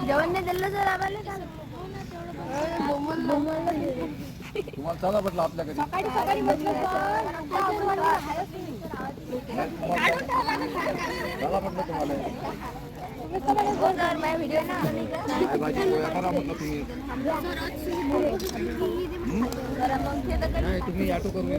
जेवण नाही दिलं सर आम्हाला तुम्हाला चला म्हटलं आपल्याकडे सकाळी म्हटलं चला म्हटलं तुम्हाला व्हिडिओ काय भाजी पोळ्या करा म्हटलं तुम्ही नाही तुम्ही ऑटो करून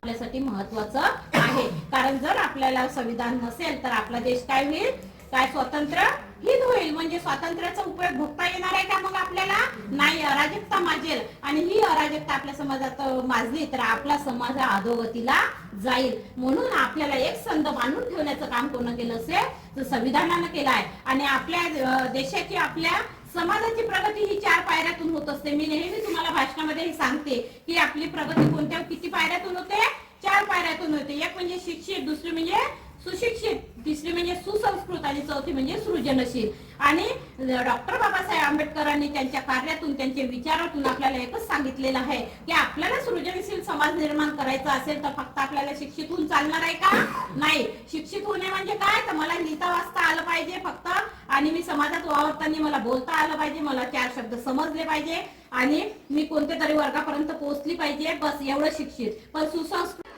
आपल्यासाठी महत्त्वाचं आहे. कारण जर आपल्याला संविधान नसेल तर आपला देश काय होईल, काय स्वतंत्र हिंद होईल. म्हणजे स्वातंत्र्याचा उपयोग भोगता येणार आहे का मग आपल्याला? नाही, अराजकता माजेल. आणि ही अराजकता आपल्या समाजात माजली तर आपला समाज अधोगतीला जाईल. म्हणून आपल्याला एक संध बांधून ठेवण्याचं काम कोण केलं असेल तर संविधानानं केलं आहे. आणि आपल्या देशाची, आपल्या समाजाची प्रगती ही 4 पायऱ्यातून होत असते. मी नेहमी तुम्हाला भाषणामध्ये सांगते की आपली प्रगती कोणत्या किती पायऱ्यातून होते? 4 पायऱ्यातून होते. एक म्हणजे शिक्षित, दुसरी म्हणजे सुशिक्षित, तिसरी म्हणजे सुसंस्कृत आणि चौथी म्हणजे सृजनशील. आणि डॉक्टर बाबासाहेब आंबेडकरांनी त्यांच्या कार्यातून, त्यांच्या विचारातून आपल्याला एकच सांगितलेलं आहे की आपल्याला सृजनशील समाज निर्माण करायचा असेल तर फक्त आपल्याला शिक्षित होऊन चालणार आहे का? नाही. शिक्षित होणे म्हणजे काय? तर मला लिहिता वाचता आलं पाहिजे फक्त, आणि मी समाजात वावरताना मला बोलता आलं पाहिजे, मला 4 शब्द समजले पाहिजे, आणि मी कोणत्या तरी वर्गापर्यंत पोहोचली पाहिजे, बस एवढं शिक्षित. पण सुसंस्कृत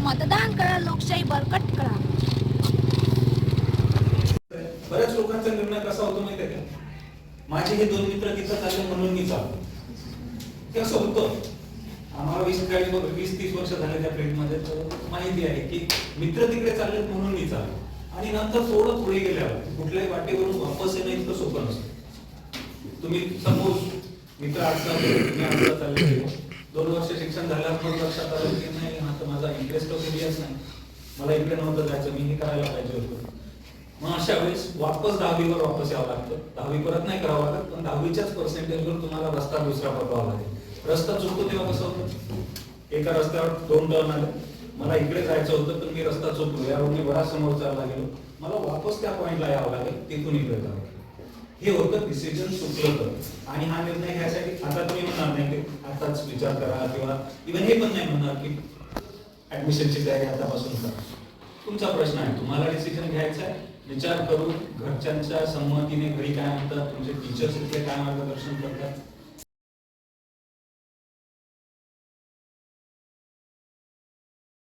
मतदान करा, लोकशाही बळकट करा. बऱ्याच लोकांचा निर्णय कसा होतो माहितीये का? माझे हे 2 मित्र तिथं चालले म्हणून मी चाललो. ते असं होतं. आम्हाला 20-30 वर्ष झाले त्या फील्ड मध्ये, तर माहिती आहे की मित्र तिकडे चालले म्हणून मी चाललो. आणि नंतर थोडं पुढे गेल्यावर कुठल्याही वाटेवरून वापस येणं इतकं सोपं नसतं. तुम्ही सपोज मित्र आठचा चालले 2 वर्ष शिक्षण झाल्यावर लक्षात आलं की नाही, आता माझा इंटरेस्ट इंडियाच नाही, मला इकडे नव्हतं जायचं, मी हे करायला पाहिजे होतं. मग अशा वेळेस वापस 10वीवर वापस यावं लागतं. 10वी परत नाही करावं लागत, पण 10वीच्याच पर्सेंटेजवर तुम्हाला रस्ता दुसरा पकवावा लागेल. रस्ता चुकतो तेव्हा कसं होतं, एका रस्त्यावर 2 टर्न आले, मला इकडे जायचं होतं पण मी रस्ता चुकलो, या रोडने बराच समोर चालला गेलो, मला वापस त्या पॉइंटला यावं लागेल, तिथून इकडे जावं लागेल. हे होतं डिसिजन चुकलं तर. आणि हा निर्णय घ्यायसाठी आता तुम्ही म्हणणार नाही की आताच विचार करा, किंवा इव्हन हे पण नाही म्हणणार की ऍडमिशनची तयारी आतापासून करा. तुमचा प्रश्न आहे, तुम्हाला डिसिजन घ्यायचा आहे, विचार करून घरच्यांच्या संमतीने, घरी काय म्हणतात, तुमचे टीचर्स इथले काय मार्गदर्शन करतात